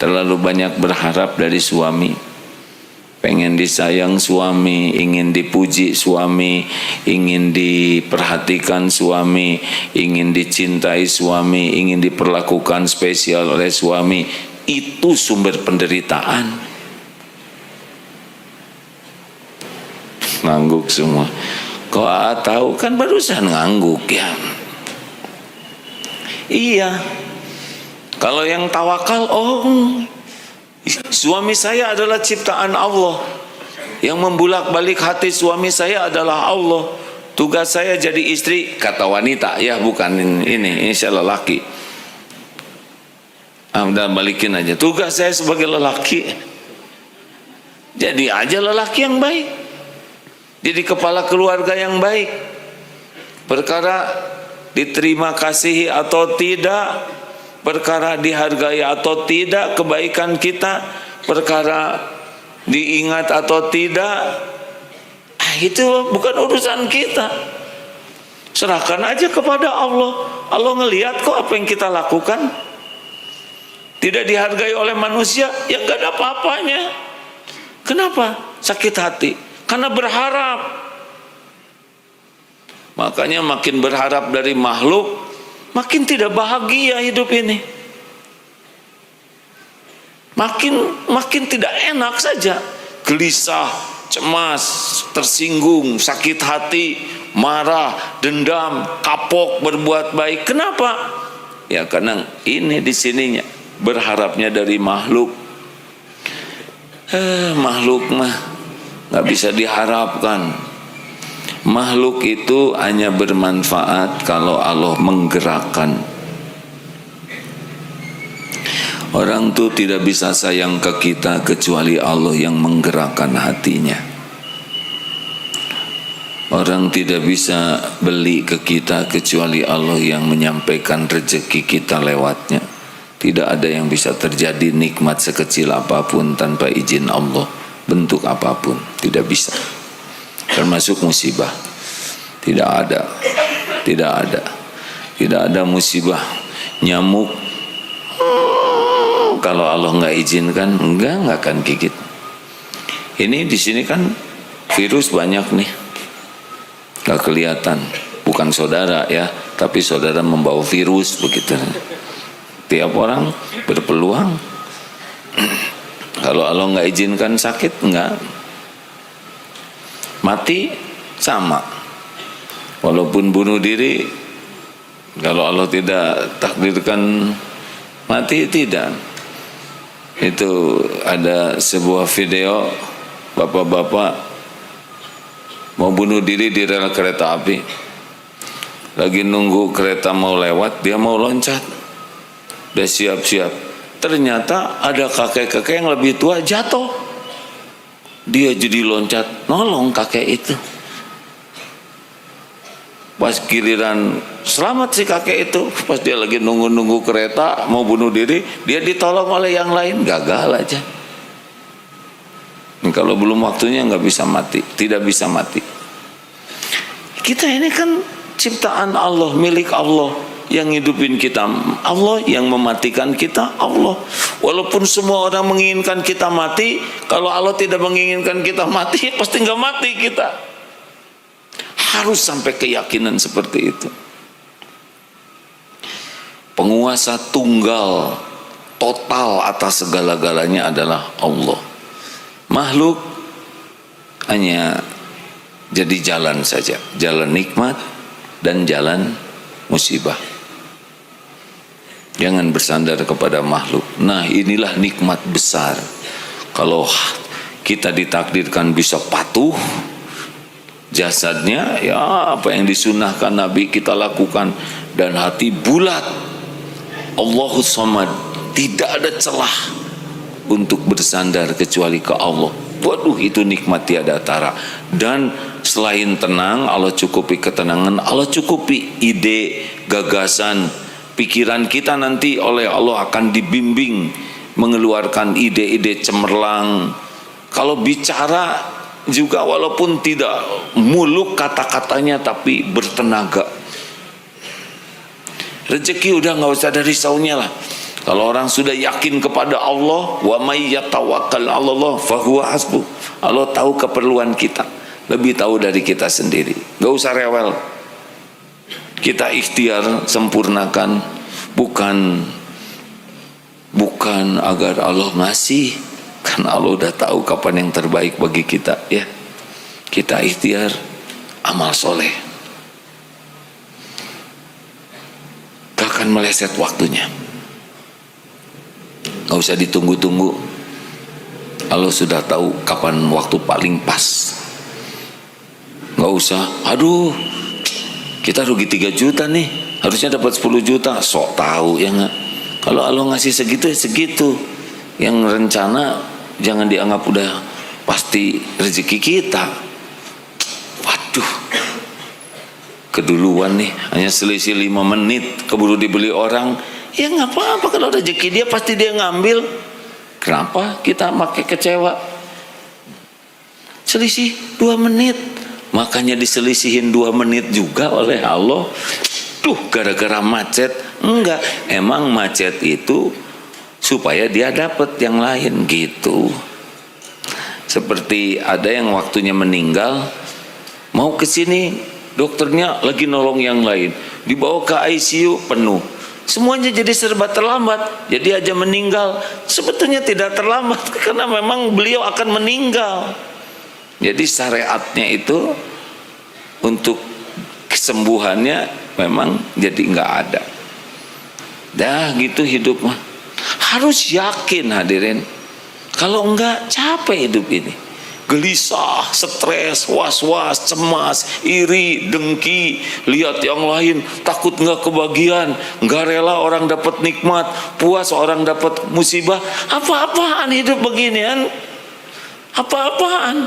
terlalu banyak berharap dari suami. Pengen disayang suami, ingin dipuji suami, ingin diperhatikan suami, ingin dicintai suami, ingin diperlakukan spesial oleh suami. Itu sumber penderitaan. Ngangguk semua. Kok tahu kan barusan ngangguk ya. Iya. Kalau yang tawakal, suami saya adalah ciptaan Allah. Yang membulak-balik hati suami saya adalah Allah. Tugas saya jadi istri, kata wanita ya, bukan ini saya lelaki. Udah balikin aja. Tugas saya sebagai lelaki, jadi aja lelaki yang baik, jadi kepala keluarga yang baik. Perkara diterima kasihi atau tidak, perkara dihargai atau tidak kebaikan kita, perkara diingat atau tidak, itu bukan urusan kita. Serahkan aja kepada Allah. Allah ngelihat kok apa yang kita lakukan. Tidak dihargai oleh manusia, ya gak ada apa-apanya. Kenapa? Sakit hati. Karena berharap. Makanya makin berharap dari makhluk, makin tidak bahagia hidup ini. Makin tidak enak saja. Gelisah, cemas, tersinggung, sakit hati, marah, dendam, kapok, berbuat baik. Kenapa? Ya karena ini di sininya berharapnya dari makhluk. Makhluk mah nggak bisa diharapkan. Makhluk itu hanya bermanfaat kalau Allah menggerakkan. Orang tuh tidak bisa sayang ke kita kecuali Allah yang menggerakkan hatinya. Orang tidak bisa beli ke kita kecuali Allah yang menyampaikan rezeki kita lewatnya. Tidak ada yang bisa terjadi nikmat sekecil apapun tanpa izin Allah, bentuk apapun, tidak bisa. Termasuk musibah. Tidak ada musibah nyamuk kalau Allah nggak izinkan, nggak akan gigit. Ini di sini kan virus banyak nih, nggak kelihatan, bukan saudara ya, tapi saudara membawa virus begitu. Tiap orang berpeluang. Kalau Allah nggak izinkan sakit, nggak. Mati sama. Walaupun bunuh diri, kalau Allah tidak takdirkan mati, tidak. Itu ada sebuah video bapak-bapak mau bunuh diri di rel kereta api. Lagi nunggu kereta mau lewat, dia mau loncat. Udah siap-siap, ternyata ada kakek-kakek yang lebih tua jatuh. Dia jadi loncat nolong kakek itu. Pas giliran selamat si kakek itu, pas dia lagi nunggu-nunggu kereta mau bunuh diri, dia ditolong oleh yang lain, gagal aja. Kalau belum waktunya nggak bisa mati, tidak bisa mati. Kita ini kan ciptaan Allah, milik Allah. Yang hidupin kita Allah, yang mematikan kita Allah. Walaupun semua orang menginginkan kita mati, kalau Allah tidak menginginkan kita mati, pasti nggak mati kita. Harus sampai keyakinan seperti itu. Penguasa tunggal total atas segala-galanya adalah Allah. Makhluk hanya jadi jalan saja, jalan nikmat dan jalan musibah. Jangan bersandar kepada makhluk. Nah, inilah nikmat besar. Kalau kita ditakdirkan bisa patuh, jasadnya ya apa yang disunahkan Nabi kita lakukan, dan hati bulat. Allahus Samad, tidak ada celah untuk bersandar kecuali ke Allah. Waduh, itu nikmat tiada tara. Dan selain tenang, Allah cukupi ketenangan, Allah cukupi ide, gagasan, pikiran kita nanti oleh Allah akan dibimbing mengeluarkan ide-ide cemerlang. Kalau bicara juga walaupun tidak muluk kata-katanya tapi bertenaga. Rezeki udah nggak usah ada risaunya lah. Kalau orang sudah yakin kepada Allah, wa may yatawakkal 'ala Allah fahuwa hasbuh. Allah tahu keperluan kita, lebih tahu dari kita sendiri. Gak usah rewel. Kita ikhtiar sempurnakan, bukan agar Allah ngasih, karena Allah udah tahu kapan yang terbaik bagi kita, ya. Kita ikhtiar amal soleh, gak akan meleset waktunya. Gak usah ditunggu-tunggu. Allah sudah tahu kapan waktu paling pas. Gak usah, aduh kita rugi 3 juta nih, harusnya dapat 10 juta. Sok tahu ya nggak? Kalau Allah ngasih segitu ya segitu. Yang rencana jangan dianggap udah pasti rezeki kita. Waduh, keduluan nih, hanya selisih 5 menit keburu dibeli orang. Ya nggak apa-apa, kalau rezeki dia pasti dia ngambil. Kenapa kita pakai kecewa? Selisih 2 menit, makanya diselisihin 2 menit juga oleh Allah. Tuh, gara-gara macet. Enggak, emang macet itu supaya dia dapat yang lain gitu. Seperti ada yang waktunya meninggal, mau ke sini, dokternya lagi nolong yang lain, dibawa ke ICU penuh. Semuanya jadi serba terlambat, jadi aja meninggal. Sebetulnya tidak terlambat karena memang beliau akan meninggal. Jadi syariatnya itu untuk kesembuhannya memang jadi nggak ada. Dah gitu hidup mah. Harus yakin hadirin. Kalau enggak capek hidup ini. Gelisah, stres, was-was, cemas, iri, dengki, lihat yang lain, takut nggak kebagian, nggak rela orang dapat nikmat, puas orang dapat musibah. Apa-apaan hidup beginian? Apa-apaan?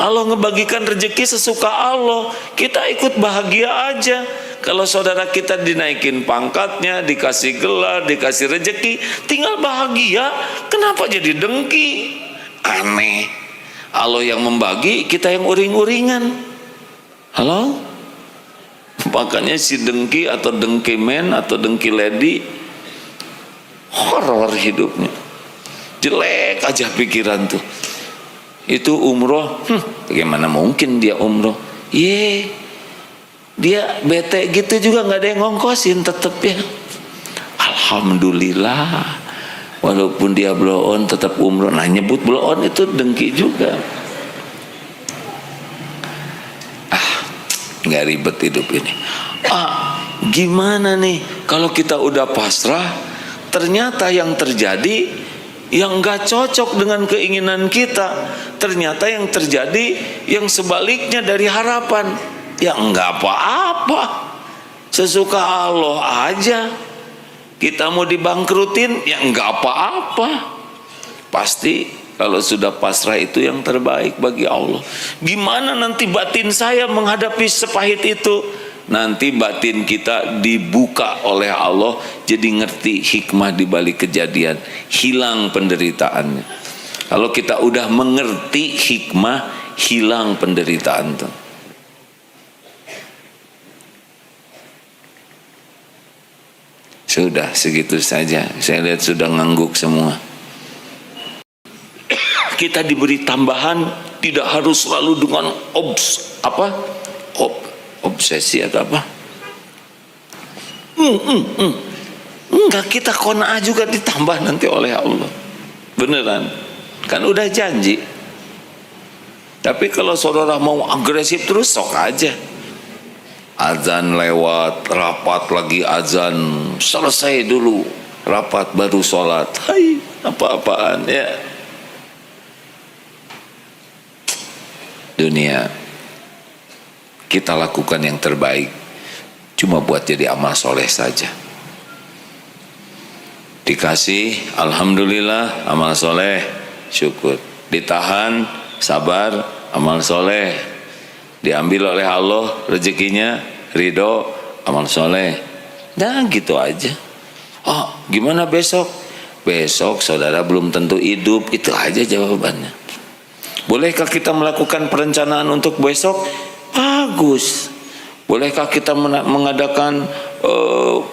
Allah ngebagikan rezeki sesuka Allah, kita ikut bahagia aja. Kalau saudara kita dinaikin pangkatnya, dikasih gelar, dikasih rezeki, tinggal bahagia. Kenapa jadi dengki? Aneh. Allah yang membagi, kita yang uring-uringan. Halo? Makanya si dengki atau dengki men atau dengki lady, horor hidupnya. Jelek aja pikiran tuh. Itu umroh, bagaimana mungkin dia umroh? Dia bete gitu juga nggak ada yang ngongkosin tetep ya. Alhamdulillah. Walaupun dia blow on tetap umroh. Nah, nyebut blow on itu dengki juga. Nggak ribet hidup ini. Gimana nih kalau kita udah pasrah, ternyata yang terjadi yang nggak cocok dengan keinginan kita, ternyata yang terjadi yang sebaliknya dari harapan. Ya nggak apa-apa, sesuka Allah aja. Kita mau dibangkrutin, ya nggak apa-apa. Pasti kalau sudah pasrah itu yang terbaik bagi Allah. Gimana nanti batin saya menghadapi sepahit itu? Nanti batin kita dibuka oleh Allah, jadi ngerti hikmah di balik kejadian, hilang penderitaannya. Kalau kita udah mengerti hikmah, hilang penderitaan tuh. Sudah segitu saja. Saya lihat sudah ngangguk semua. Kita diberi tambahan, tidak harus selalu dengan obsesi atau apa. Enggak, kita qanaah juga ditambah nanti oleh Allah. Beneran. Kan udah janji. Tapi kalau saudara mau agresif terus, sok aja. Azan lewat, rapat lagi azan, selesai dulu rapat baru sholat. Hai, apa-apaan ya. Dunia kita lakukan yang terbaik, cuma buat jadi amal soleh saja. Dikasih, alhamdulillah, amal soleh, syukur. Ditahan, sabar, amal soleh. Diambil oleh Allah rezekinya, ridho, amal soleh. Nah gitu aja. Gimana besok? Besok saudara belum tentu hidup. Itu aja jawabannya. Bolehkah kita melakukan perencanaan untuk besok? Bagus. Bolehkah kita mengadakan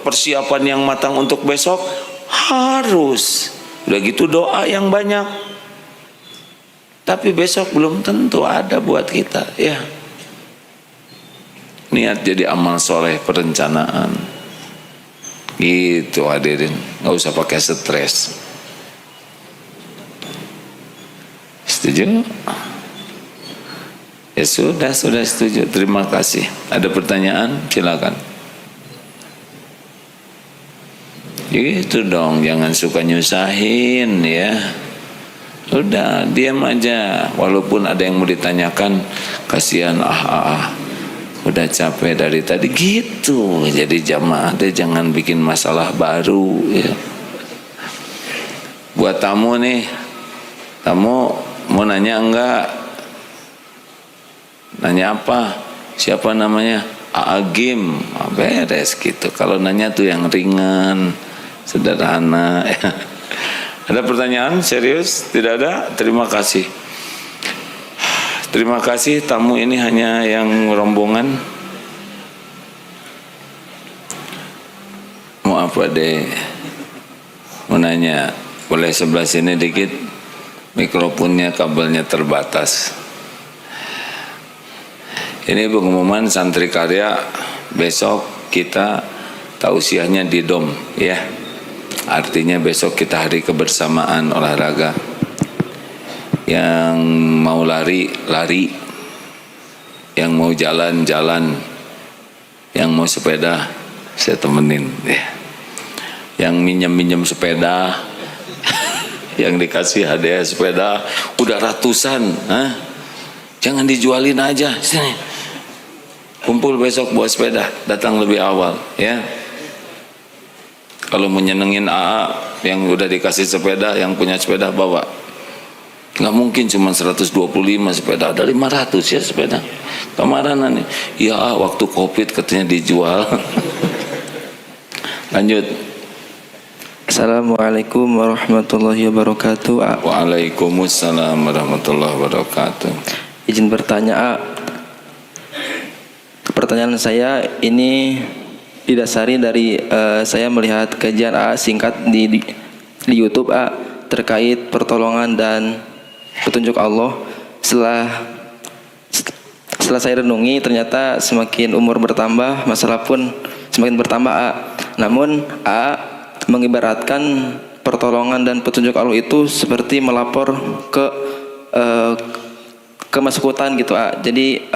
persiapan yang matang untuk besok? Harus. Udah gitu doa yang banyak. Tapi besok belum tentu ada buat kita, ya. Niat jadi amal soleh, perencanaan. Gitu hadirin, nggak usah pakai stres. Setuju? Ya sudah setuju. Terima kasih. Ada pertanyaan? Silakan. Gitu dong, jangan suka nyusahin ya. Udah diam aja, walaupun ada yang mau ditanyakan, kasihan udah capek dari tadi gitu. Jadi jamaah deh, jangan bikin masalah baru ya. Buat tamu nih, tamu mau nanya enggak? Nanya apa? Siapa namanya? Agim. Beres gitu. Kalau nanya tuh yang ringan, sederhana ya. Ada pertanyaan serius? Tidak ada? Terima kasih. Terima kasih, tamu ini hanya yang rombongan. Mau apa deh? Mau nanya, boleh sebelah sini dikit? Mikrofonnya, kabelnya terbatas. Ini pengumuman santri karya, besok kita tausiahnya di DOM ya. Artinya besok kita hari kebersamaan olahraga. Yang mau lari, yang mau jalan, yang mau sepeda, saya temenin ya. Yang minjem sepeda, yang dikasih hadiah sepeda udah ratusan, jangan dijualin aja. Sini, kumpul besok buat sepeda, datang lebih awal ya. Kalau menyenengin AA yang udah dikasih sepeda, yang punya sepeda bawa. Nggak mungkin cuma 125 sepeda, ada 500 ya sepeda. Kemaranan nih. Ya waktu Covid katanya dijual. Lanjut. Assalamualaikum warahmatullahi wabarakatuh. Waalaikumsalam warahmatullahi wabarakatuh. Izin bertanya, pertanyaan saya ini didasari dari saya melihat kajian singkat di YouTube terkait pertolongan dan petunjuk Allah. Setelah saya renungi, ternyata semakin umur bertambah, masalah pun semakin bertambah. Namun mengibaratkan pertolongan dan petunjuk Allah itu seperti melapor ke masuk hutan gitu. Jadi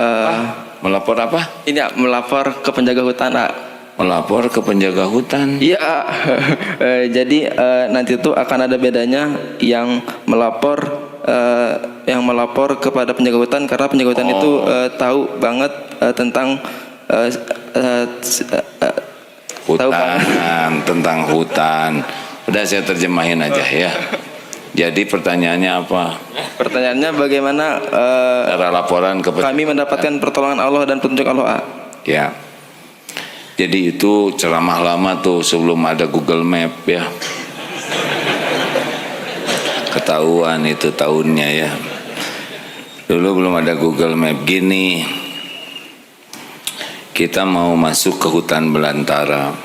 melapor apa? Ini melapor ke penjaga hutan. Melapor ke penjaga hutan. Iya. Jadi nanti itu akan ada bedanya yang melapor kepada penjaga hutan, karena penjaga hutan itu tahu banget tentang tentang hutan. Udah saya terjemahin aja ya. Jadi pertanyaannya apa? Pertanyaannya bagaimana cara laporan ke kami mendapatkan pertolongan Allah dan petunjuk Allah? Ya. Jadi itu ceramah lama tuh sebelum ada Google Map ya. Ketahuan itu tahunnya ya. Dulu belum ada Google Map. Gini, kita mau masuk ke hutan belantara.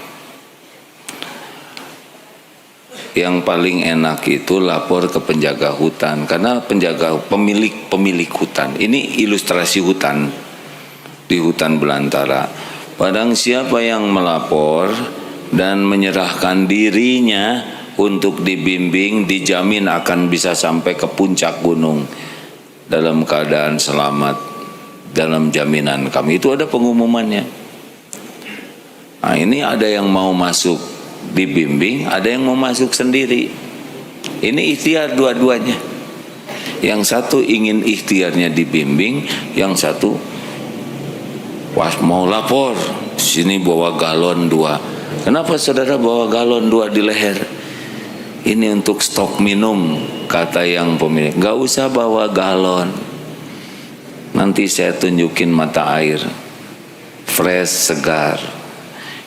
Yang paling enak itu lapor ke penjaga hutan, karena pemilik hutan. Ini ilustrasi hutan di hutan belantara. Padang siapa yang melapor dan menyerahkan dirinya untuk dibimbing, dijamin akan bisa sampai ke puncak gunung dalam keadaan selamat, dalam jaminan kami. Itu ada pengumumannya. Nah, ini ada yang mau masuk dibimbing, ada yang mau masuk sendiri. Ini ikhtiar dua-duanya. Yang satu ingin ikhtiarnya dibimbing, yang satu wah mau lapor, sini bawa galon 2. Kenapa saudara bawa galon 2 di leher? Ini untuk stok minum, kata yang pemilik. Gak usah bawa galon, nanti saya tunjukin mata air fresh, segar.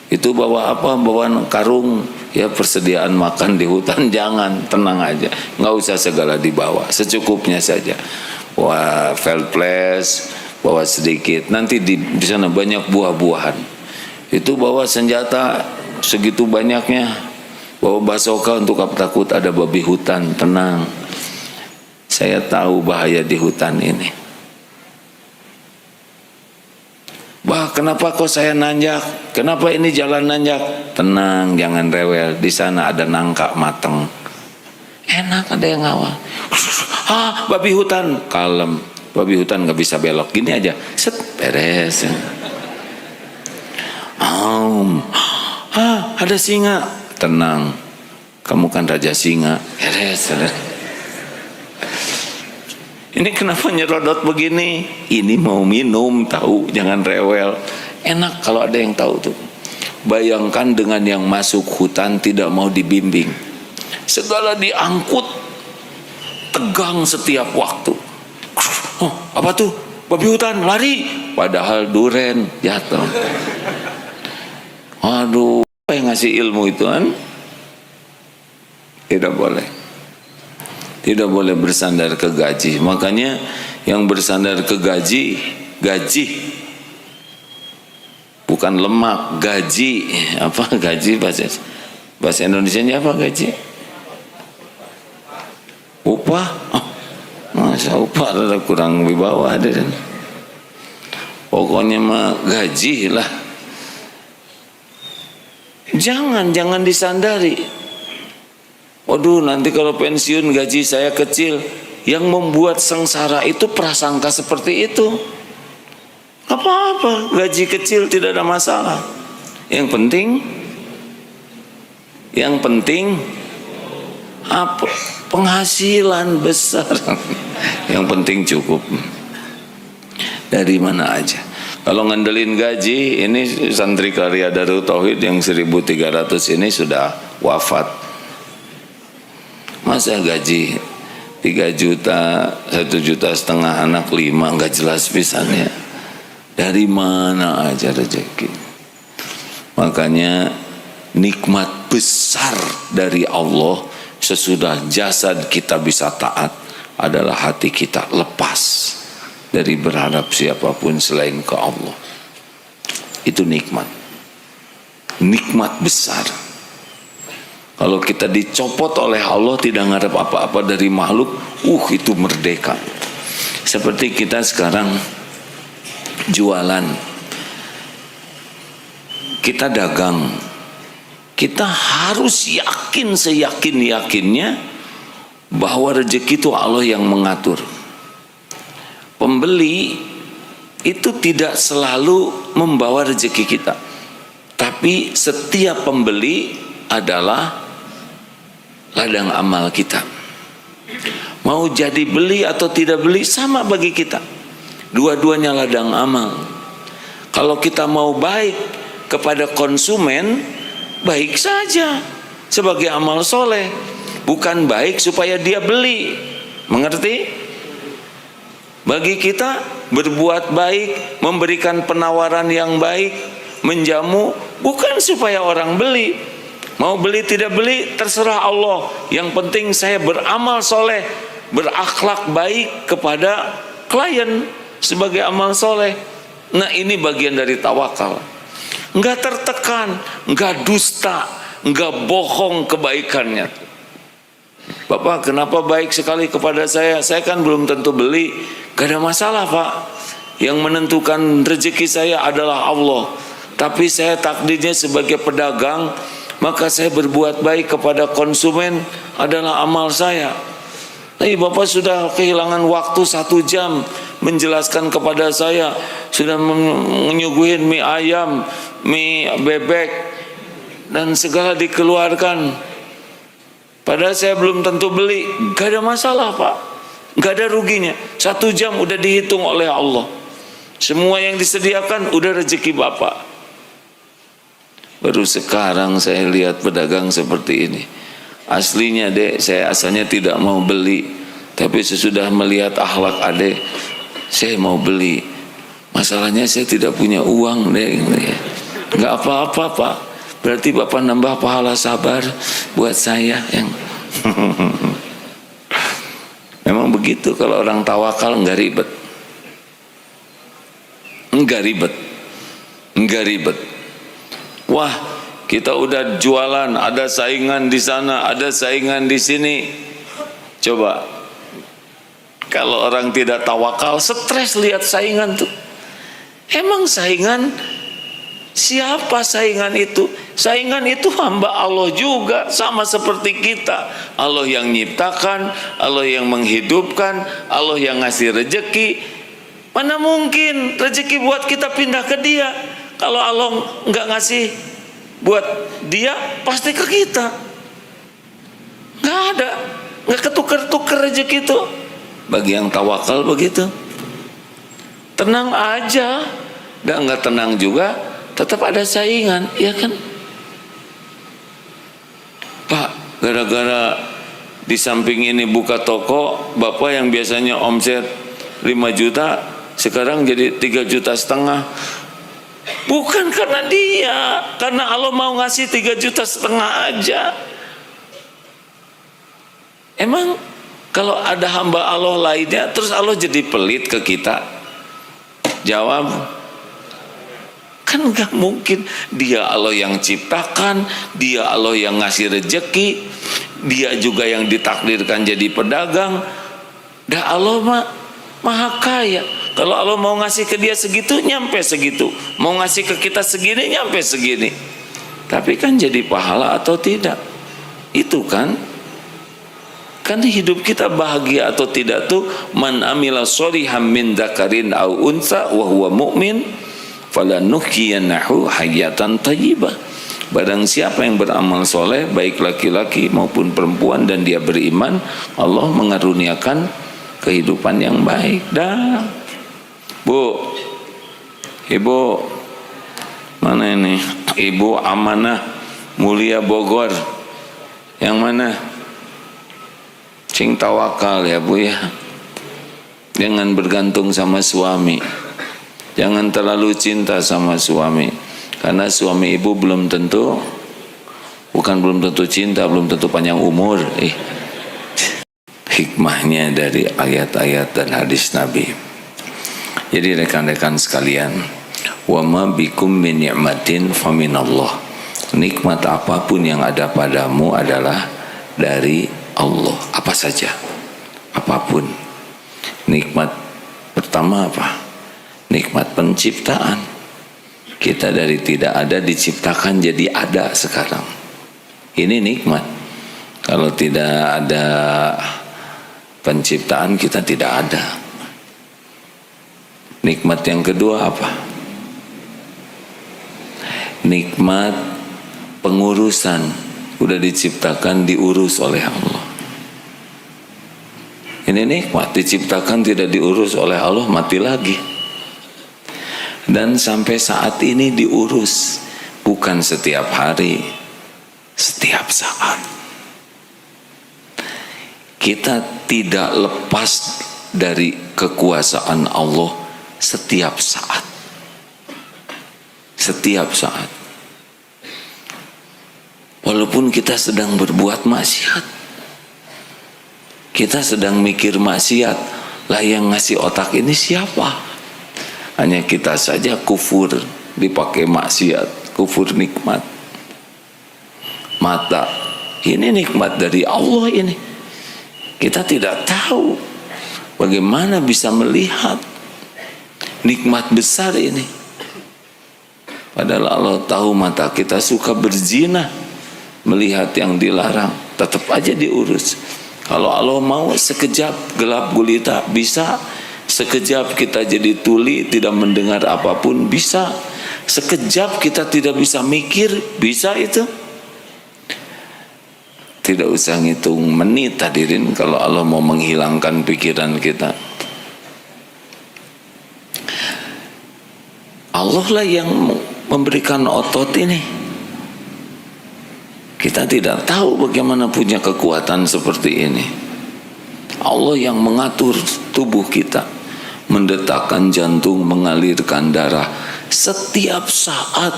Itu bawa apa? Bawa karung ya, persediaan makan di hutan. Jangan, tenang aja, gak usah segala dibawa, secukupnya saja. Bawa Velples, bawa sedikit, nanti di sana banyak buah-buahan. Itu bawa senjata segitu banyaknya, Bawa basoka untuk apa takut? Ada babi hutan. Tenang, saya tahu bahaya di hutan ini. Bah, kenapa kok saya nanjak? Kenapa ini jalan nanjak? Tenang, jangan rewel. Di sana ada nangka mateng. Enak, ada yang ngawal. Ah, babi hutan. Kalem. Babi hutan nggak bisa belok. Gini aja, set, beres. Ah, ada singa. Tenang, kamu kan raja singa. Beres. Ini kenapa nyerodot begini? Ini mau minum, tahu, jangan rewel. Enak kalau ada yang tahu tuh. Bayangkan dengan yang masuk hutan tidak mau dibimbing. Segala diangkut, tegang setiap waktu. Oh, apa tuh? Babi hutan, lari. Padahal duren, jatuh. Aduh, apa yang ngasih ilmu itu kan? Tidak boleh. Tidak boleh bersandar ke gaji. Makanya yang bersandar ke gaji, bukan lemak, gaji. Apa gaji bahasa Indonesianya apa gaji? Upah. Oh, masa upah ada kurang wibawa ada kan? Pokoknya mah gaji lah. Jangan disandari. Waduh, nanti kalau pensiun gaji saya kecil. Yang membuat sengsara itu prasangka seperti itu. Apa-apa, gaji kecil tidak ada masalah. Yang penting apa? Penghasilan besar. Yang penting cukup. Dari mana aja. Kalau ngandelin gaji, ini santri karya Darul Tauhid yang 1.300 ini sudah wafat. Masa gaji 3 juta, 1,5 juta anak 5, nggak jelas pisannya. Dari mana aja rezeki. Makanya nikmat besar dari Allah sesudah jasad kita bisa taat adalah hati kita lepas dari berharap siapapun selain ke Allah. Itu nikmat. Nikmat besar. Kalau kita dicopot oleh Allah tidak ngarep apa-apa dari makhluk, itu merdeka. Seperti kita sekarang jualan, kita dagang, kita harus yakin seyakin-yakinnya bahwa rezeki itu Allah yang mengatur. Pembeli itu tidak selalu membawa rezeki kita, tapi setiap pembeli adalah ladang amal kita. Mau jadi beli atau tidak beli sama bagi kita. Dua-duanya ladang amal. Kalau kita mau baik kepada konsumen, baik saja sebagai amal soleh. Bukan baik supaya dia beli. Mengerti? Bagi kita berbuat baik, memberikan penawaran yang baik, menjamu, bukan supaya orang beli. Mau beli tidak beli terserah Allah. Yang penting saya beramal soleh, berakhlak baik kepada klien sebagai amal soleh. Nah, ini bagian dari tawakal. Enggak tertekan, enggak dusta, enggak bohong kebaikannya. Bapak kenapa baik sekali kepada saya? Saya kan belum tentu beli. Gak ada masalah Pak. Yang menentukan rezeki saya adalah Allah. Tapi saya takdirnya sebagai pedagang, maka saya berbuat baik kepada konsumen adalah amal saya. Tapi Bapak sudah kehilangan waktu 1 jam menjelaskan kepada saya, sudah menyuguhin mie ayam, mie bebek, dan segala dikeluarkan. Padahal saya belum tentu beli. Gak ada masalah Pak, gak ada ruginya. 1 jam udah dihitung oleh Allah. Semua yang disediakan udah rezeki Bapak. Baru sekarang saya lihat pedagang seperti ini. Aslinya dek, saya asalnya tidak mau beli, tapi sesudah melihat akhlak adek, saya mau beli. Masalahnya saya tidak punya uang dek. Nggak apa-apa Pak. Berarti Bapak nambah pahala sabar buat saya yang. Memang begitu kalau orang tawakal, nggak ribet. Enggak ribet. Wah, kita udah jualan, ada saingan di sana, ada saingan di sini. Coba kalau orang tidak tawakal, stres lihat saingan tuh. Emang saingan siapa saingan itu? Saingan itu hamba Allah juga, sama seperti kita. Allah yang nyiptakan, Allah yang menghidupkan, Allah yang ngasih rezeki. Mana mungkin rezeki buat kita pindah ke dia? Kalau Allah nggak ngasih buat dia, pasti ke kita. Nggak ada, nggak ketukar-tukar rezeki itu. Bagi yang tawakal begitu, tenang aja. Dan nggak tenang juga, tetap ada saingan, ya kan? Pak, gara-gara di samping ini buka toko, bapak yang biasanya omset 5 juta, sekarang jadi 3,5 juta. Bukan karena dia, karena Allah mau ngasih 3,5 juta aja. Emang kalau ada hamba Allah lainnya, terus Allah jadi pelit ke kita? Jawab, kan gak mungkin. Dia Allah yang ciptakan, dia Allah yang ngasih rezeki, dia juga yang ditakdirkan jadi pedagang. Dah Allah maha kaya. Kalau Allah mau ngasih ke dia segitu, nyampe segitu. Mau ngasih ke kita segini, nyampe segini. Tapi kan jadi pahala atau tidak? Itu kan hidup kita bahagia atau tidak tuh, man amila sholihan min dzakarin aw unsa wa huwa mu'min falanuhyiyannahu hayatan thayyibah. Barang siapa yang beramal soleh, baik laki-laki maupun perempuan, dan dia beriman, Allah mengaruniakan kehidupan yang baik. Dah, Bu, Ibu, mana ini? Ibu Amanah Mulia Bogor. Yang mana? Cing tawakal ya Bu ya. Jangan bergantung sama suami. Jangan terlalu cinta sama suami. Karena suami ibu belum tentu, bukan belum tentu cinta, belum tentu panjang umur. Hikmahnya dari ayat-ayat dan hadis Nabi. Jadi rekan-rekan sekalian, wa ma bikum min ni'matin faminallah. Nikmat apapun yang ada padamu adalah dari Allah. Apa saja, apapun. Nikmat pertama apa? Nikmat penciptaan. Kita dari tidak ada diciptakan jadi ada sekarang. Ini nikmat. Kalau tidak ada penciptaan, kita tidak ada. Nikmat yang kedua apa? Nikmat pengurusan. Udah diciptakan, diurus oleh Allah. Ini nikmat, diciptakan tidak diurus oleh Allah, mati lagi. Dan sampai saat ini diurus, bukan setiap hari, setiap saat. Kita tidak lepas dari kekuasaan Allah setiap saat. Setiap saat. Walaupun kita sedang berbuat maksiat, kita sedang mikir maksiat, lah yang ngasih otak ini siapa? Hanya kita saja kufur, dipakai maksiat, kufur nikmat. Mata, ini nikmat dari Allah ini. Kita tidak tahu bagaimana bisa melihat nikmat besar ini. Padahal Allah tahu mata kita suka berzina, melihat yang dilarang, tetap aja diurus. Kalau Allah mau sekejap gelap gulita, bisa. Sekejap kita jadi tuli, tidak mendengar apapun, bisa. Sekejap kita tidak bisa mikir, bisa itu. Tidak usah ngitung menit hadirin kalau Allah mau menghilangkan pikiran kita. Allah lah yang memberikan otot ini. Kita tidak tahu bagaimana punya kekuatan seperti ini. Allah yang mengatur tubuh kita, mendetakkan jantung, mengalirkan darah setiap saat,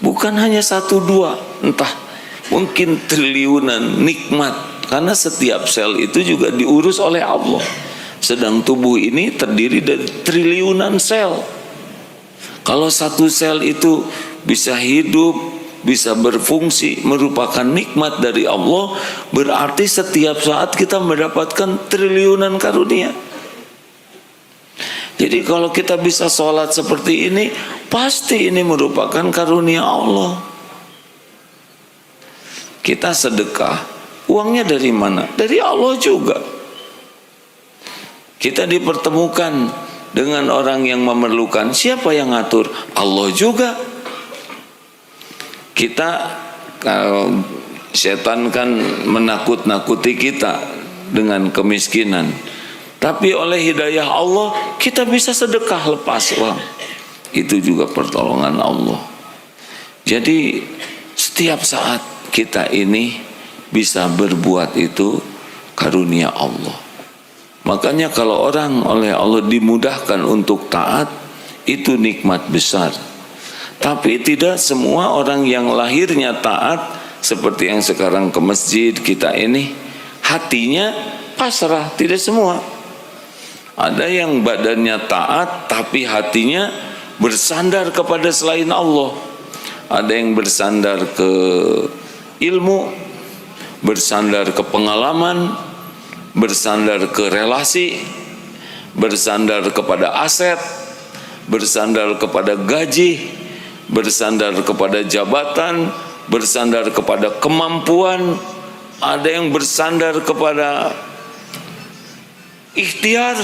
bukan hanya 1, 2, entah mungkin triliunan nikmat, karena setiap sel itu juga diurus oleh Allah. Sedang tubuh ini terdiri dari triliunan sel. Kalau satu sel itu bisa hidup bisa berfungsi, merupakan nikmat dari Allah, berarti setiap saat kita mendapatkan triliunan karunia. Jadi kalau kita bisa sholat seperti ini, pasti ini merupakan karunia Allah. Kita sedekah, uangnya dari mana? Dari Allah juga. Kita dipertemukan dengan orang yang memerlukan, siapa yang ngatur? Allah juga. Kita, kalau setan kan menakut-nakuti kita dengan kemiskinan, tapi oleh hidayah Allah kita bisa sedekah lepas uang, itu juga pertolongan Allah. Jadi setiap saat kita ini bisa berbuat, itu karunia Allah. Makanya kalau orang oleh Allah dimudahkan untuk taat, itu nikmat besar. Tapi tidak semua orang yang lahirnya taat, seperti yang sekarang ke masjid kita ini, hatinya pasrah. Tidak semua. Ada yang badannya taat tapi hatinya bersandar kepada selain Allah. Ada yang bersandar ke ilmu, bersandar ke pengalaman, bersandar ke relasi, bersandar kepada aset, bersandar kepada gaji, bersandar kepada jabatan, bersandar kepada kemampuan. Ada yang bersandar kepada ikhtiar.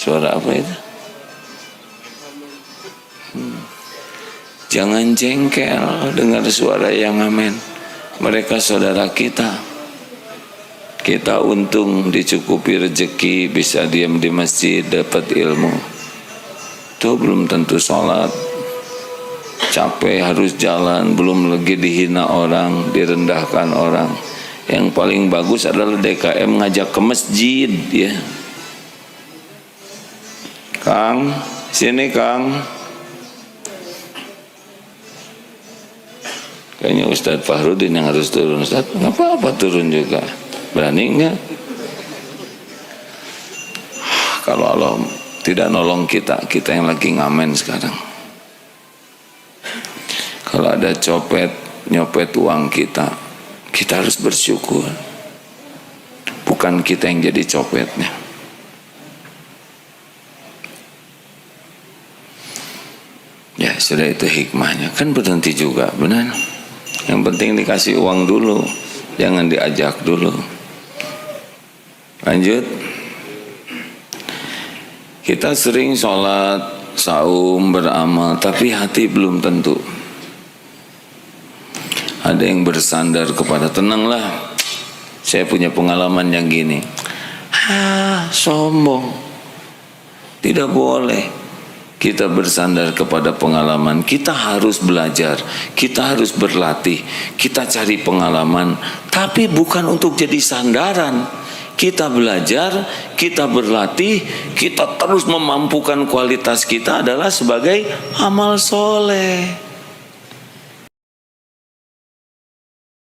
Suara apa itu? Jangan jengkel dengar suara yang amin. Mereka saudara kita. Kita untung dicukupi rezeki, bisa diam di masjid dapat ilmu. Itu belum tentu sholat. Capek harus jalan, belum lagi dihina orang, direndahkan orang. Yang paling bagus adalah DKM ngajak ke masjid, ya. Kang, sini Kang. Kayaknya Ustadz Fahrudin yang harus turun. Ustadz, nggak apa-apa turun juga. Berani nggak? Kalau Allah tidak nolong kita, kita yang lagi ngamen sekarang. Kalau ada copet, nyopet uang kita, kita harus bersyukur. Bukan kita yang jadi copetnya. Ya sudah, itu hikmahnya. Kan berhenti juga, benar. Yang penting dikasih uang dulu, jangan diajak dulu. Lanjut. Kita sering sholat, saum, beramal, tapi hati belum tentu. Ada yang bersandar kepada, tenanglah, saya punya pengalaman yang gini. Sombong. Tidak boleh kita bersandar kepada pengalaman. Kita harus belajar, kita harus berlatih, kita cari pengalaman, tapi bukan untuk jadi sandaran. Kita belajar, kita berlatih, kita terus memampukan kualitas kita adalah sebagai amal soleh.